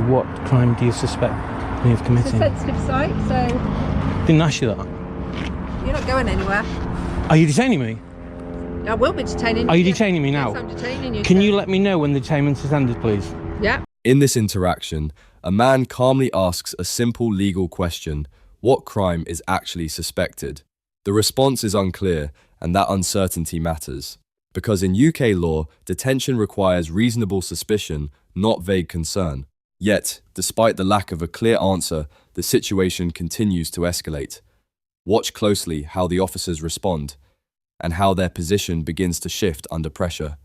What crime do you suspect me of It's a committing? sensitive site, so Didn't ask you that. you're not going anywhere. Are you detaining me? I will be detaining you. Are you yeah. detaining me now? Yes, I'm detaining you. Can sir. you let me know when the detainment has ended, please? Yeah. In this interaction, a man calmly asks a simple legal question: what crime is actually suspected? The response is unclear, and that uncertainty matters. Because in UK law, detention requires reasonable suspicion, not vague concern. Yet, despite the lack of a clear answer, the situation continues to escalate. Watch closely how the officers respond, and how their position begins to shift under pressure.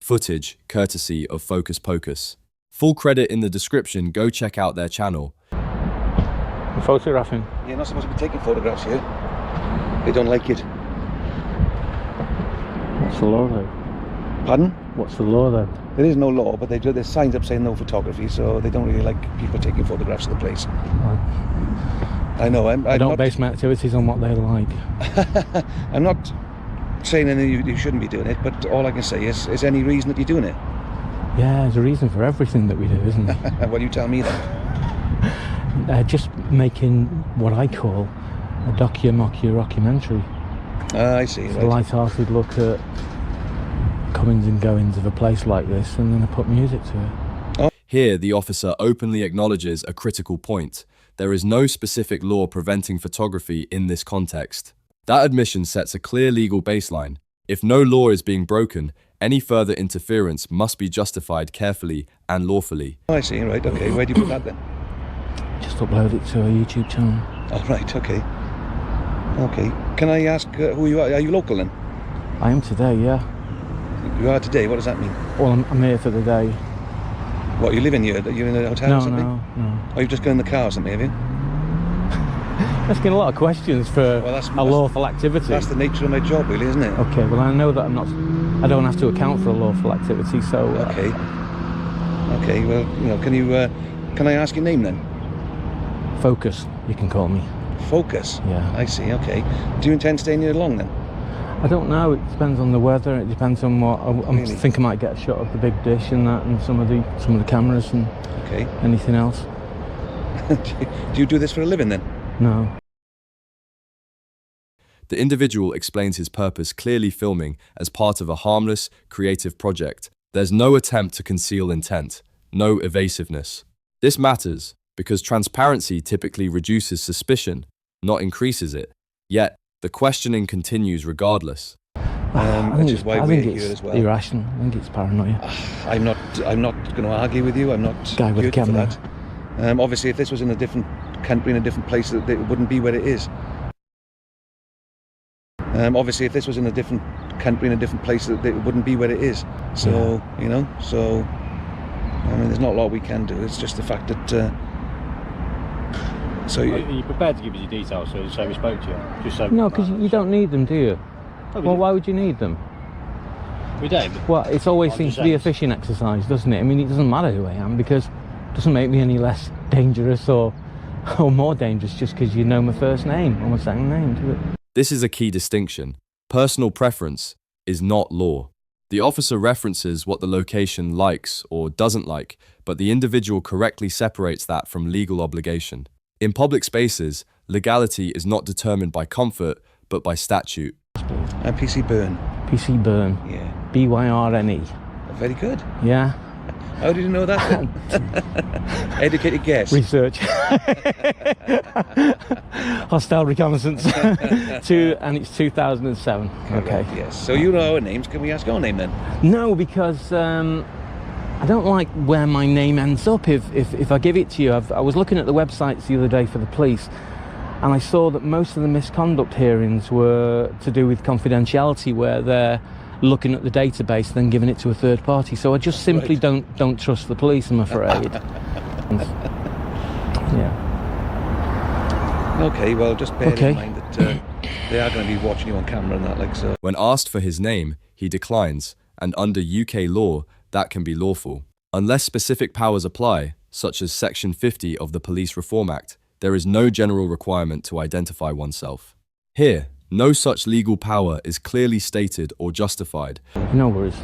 Footage courtesy of Focus Pocus. Full credit in the description, go check out their channel. I'm photographing. You're not supposed to be taking photographs here. They don't like it. What's the law though? Pardon? What's the law though? There is no law, but there's signs up saying no photography, so they don't really like people taking photographs of the place. I know, I don't not, base my activities on what they like. I'm not saying anything you shouldn't be doing it, but all I can say is any reason that you're doing it? Yeah, there's a reason for everything that we do, isn't there? Well, you tell me then. Just making what I call a documentary. I see, It's a right. light-hearted look at comings and goings of a place like this, and then I put music to it. Here, the officer openly acknowledges a critical point. There is no specific law preventing photography in this context. That admission sets a clear legal baseline. If no law is being broken, any further interference must be justified carefully and lawfully. I see, right, okay. Where do you put that then? Just upload it to a YouTube channel. Oh, right, okay. Okay. Can I ask who you are? Are you local then? I am today, yeah. You are today, what does that mean? Well, I'm here for the day. What, you live in here? You're in a hotel No, or something? no. Or you've just got in the car or something, have you? Asking a lot of questions for a lawful activity. That's the nature of my job, really, isn't it? Okay, well I know that I don't have to account for a lawful activity, so... Okay. Okay, well, can I ask your name then? Focus, you can call me. Focus? Yeah. I see, okay. Do you intend staying here long then? I don't know, it depends on the weather, it depends on what... I Really? think I might get a shot of the big dish and that, and some of the cameras and Okay. anything else. Do you do this for a living then? No. The individual explains his purpose, clearly filming as part of a harmless, creative project. There's no attempt to conceal intent, no evasiveness. This matters because transparency typically reduces suspicion, not increases it. Yet, the questioning continues regardless. Which is why we're here as well. Irrational. I think it's paranoia. I'm not going to argue with you. I'm not Guy with a good for camera. that. Obviously, if this was in a different country, in a different place, it wouldn't be where it is. Obviously, if this was in a different country, in a different place, it wouldn't be where it is. So, so, I mean, there's not a lot we can do. It's just the fact that... Are you prepared to give us your details so we spoke to you? Just so No, because you don't need them, do you? Oh, Well, why would you need them? we don't. Well, it's always I'm seems just to be a saying. fishing exercise, doesn't it? I mean, it doesn't matter who I am because it doesn't make me any less dangerous or more dangerous just because you know my first name or my second name, does it? This is a key distinction. Personal preference is not law. The officer references what the location likes or doesn't like, but the individual correctly separates that from legal obligation. In public spaces, legality is not determined by comfort, but by statute. I'm PC Byrne. PC Byrne. Yeah. B-Y-R-N-E. Very good. Yeah? How did you know that then? Educated guess. Research. Hostile reconnaissance. And it's 2007. Correct, Okay. yes. So you know our names. Can we ask your name then? No, because I don't like where my name ends up if I give it to you. I was looking at the websites the other day for the police, and I saw that most of the misconduct hearings were to do with confidentiality, where they're looking at the database then giving it to a third party. So I just simply don't trust the police, I'm afraid. Yeah. Okay, well, just bear in mind that they are going to be watching you on camera and that, like so. When asked for his name, he declines, and under UK law, that can be lawful. Unless specific powers apply, such as Section 50 of the Police Reform Act, there is no general requirement to identify oneself. Here, no such legal power is clearly stated or justified. No worries.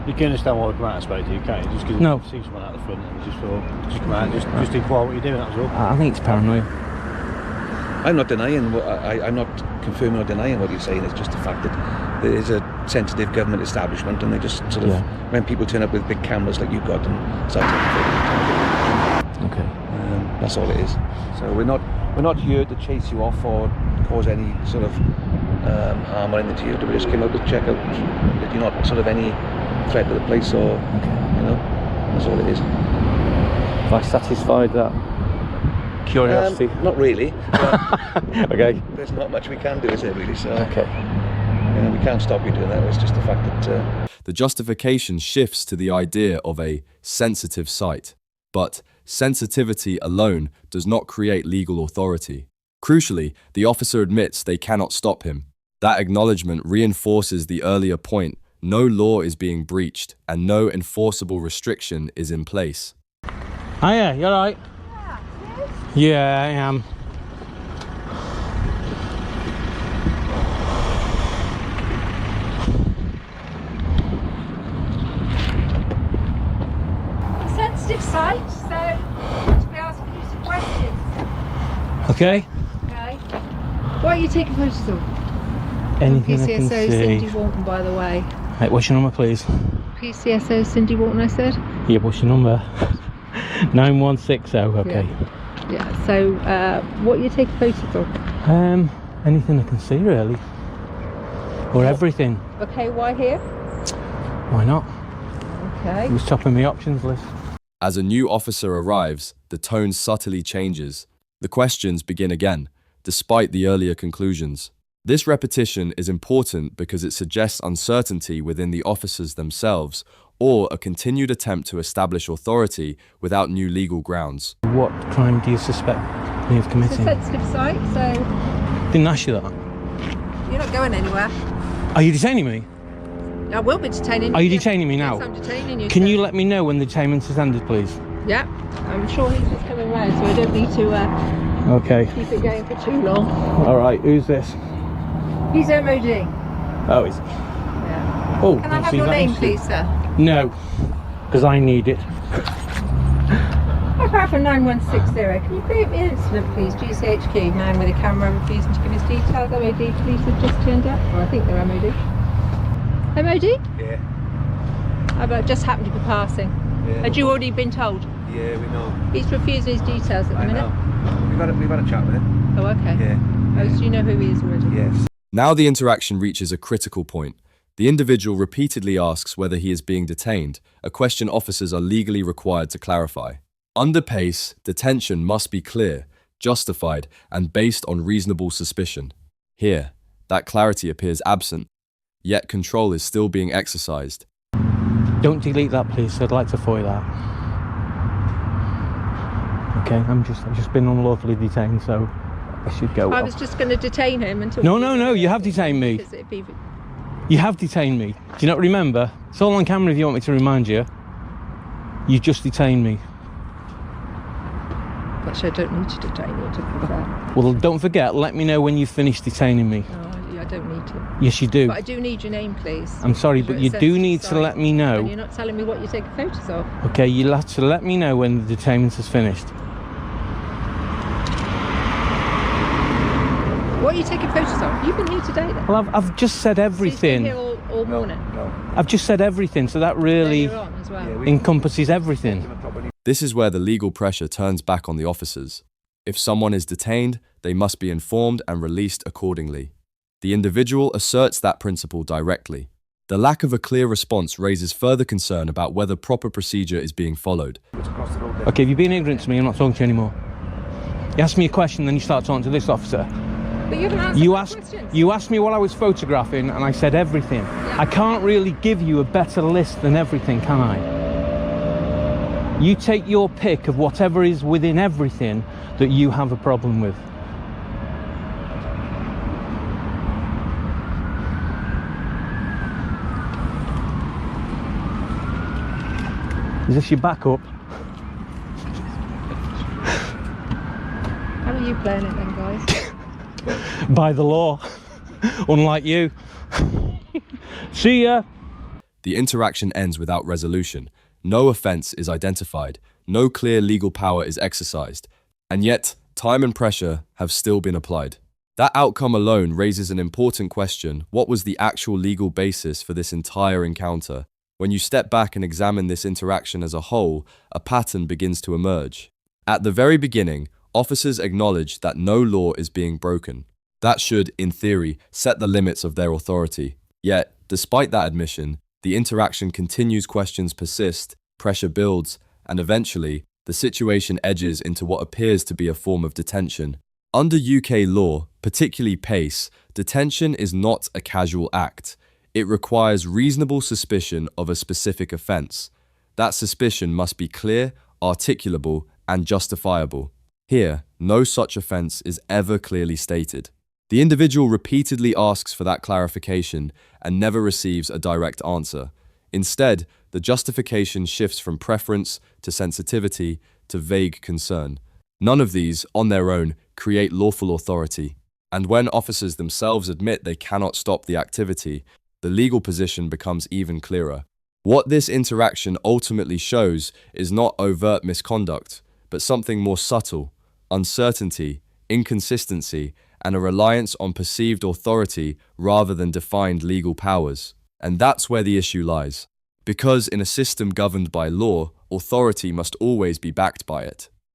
You can understand why we come out and spoke to you, can't you? Just because No. you see someone out the front and you just thought, just come out and just inquire what you're doing, that was all. I think it's paranoia. I'm not denying what I'm not confirming or denying what you're saying. It's just the fact that there is a sensitive government establishment, and they just sort of when people turn up with big cameras like you've got and start taking photos. Okay. That's all it is. So we're not here to chase you off or cause any sort of harm or anything to you. We just came out to check out that you're not sort of any threat to the place, or you know, that's all it is. Have I satisfied that curiosity? Not really. Okay. There's not much we can do, is there, really? So Okay. you know, we can't stop you doing that. It's just the fact that The justification shifts to the idea of a sensitive site. But sensitivity alone does not create legal authority. Crucially, the officer admits they cannot stop him. That acknowledgement reinforces the earlier point: no law is being breached and no enforceable restriction is in place. Hiya, you alright? Yeah, I am. Sensitive site, so to be asking you some questions. Okay. Okay. What are you taking photos of? Anything I can PCSO see. Cindy Walton, by the way. Right, what's your number, please? PCSO Cindy Walton, I said. Yeah, what's your number? 9160. Okay. Yeah. So, what are you taking photos of? Anything I can see, really. Or everything. Okay. Why here? Why not? Okay. It was top of my options list. As a new officer arrives, the tone subtly changes. The questions begin again, despite the earlier conclusions. This repetition is important because it suggests uncertainty within the officers themselves, or a continued attempt to establish authority without new legal grounds. What crime do you suspect me of It's a committing? sensitive site, so Didn't ask you that. you're not going anywhere. Are you detaining me? I will be detaining you. Are you Yes. detaining me now? Yes, I'm detaining you. Can sir. you let me know when the detainment has ended, please? Yeah. I'm sure he's just coming round, so I don't need to Okay. keep it going for too long. Alright, who's this? He's MOD. Oh, it's... Yeah. Oh, Can I have your name, please, sir? No, because I need it. Apart from 9160, can you create me an incident, please? GCHQ, man with a camera refusing to give his details. MOD police have just turned up. Or I think they're MOD. MOD? yeah, I've just happened to be passing. yeah. Had you already been told? Yeah, we know. He's refusing his details at the minute. We've had a chat with him. Oh, okay. Yeah. Oh, so you know who he is already? Yes. Now the interaction reaches a critical point. The individual repeatedly asks whether he is being detained, a question officers are legally required to clarify. Under PACE, detention must be clear, justified, and based on reasonable suspicion. Here, that clarity appears absent, yet control is still being exercised. Don't delete that, please. I'd like to foil that. Okay, I've just been unlawfully detained, so I should go. I was just going to detain him until... No, you have detained me. Because it'd be... You have detained me. Do you not remember? It's all on camera if you want me to remind you. You just detained me. Actually, I don't need to detain you to confirm. Well, don't forget, let me know when you've finished detaining me. No, I don't need to. Yes, you do. But I do need your name, please. I'm sorry, but you do need to let me And know. you're not telling me what you're taking photos of. Okay, you'll have to let me know when the detainment is finished. What are you taking photos of? You've been here today, then? Well, I've just said So everything. you've been here all morning. No. I've just said everything, so that really Earlier on as well. Yeah, we encompasses everything. This is where the legal pressure turns back on the officers. If someone is detained, they must be informed and released accordingly. The individual asserts that principle directly. The lack of a clear response raises further concern about whether proper procedure is being followed. Okay, if you're being ignorant to me, I'm not talking to you anymore. You ask me a question, then you start talking to this officer. But you haven't answered my questions. You asked me what I was photographing, and I said everything. I can't really give you a better list than everything, can I? You take your pick of whatever is within everything that you have a problem with. Is this your backup? How are you playing it then, guys? By the law, unlike you. See ya. the interaction ends without resolution. No offense is identified, no clear legal power is exercised, and yet time and pressure have still been applied. That outcome alone raises an important question. What was the actual legal basis for this entire encounter? When you step back and examine this interaction as a whole, a pattern begins to emerge. At the very beginning, officers acknowledge that no law is being broken. That should, in theory, set the limits of their authority. Yet, despite that admission, the interaction continues, questions persist, pressure builds, and eventually, the situation edges into what appears to be a form of detention. Under UK law, particularly PACE, detention is not a casual act. It requires reasonable suspicion of a specific offence. That suspicion must be clear, articulable, and justifiable. Here, no such offence is ever clearly stated. The individual repeatedly asks for that clarification and never receives a direct answer. Instead, the justification shifts from preference to sensitivity to vague concern. None of these, on their own, create lawful authority. And when officers themselves admit they cannot stop the activity, the legal position becomes even clearer. What this interaction ultimately shows is not overt misconduct, but something more subtle: uncertainty, inconsistency, and a reliance on perceived authority rather than defined legal powers. And that's where the issue lies. Because in a system governed by law, authority must always be backed by it.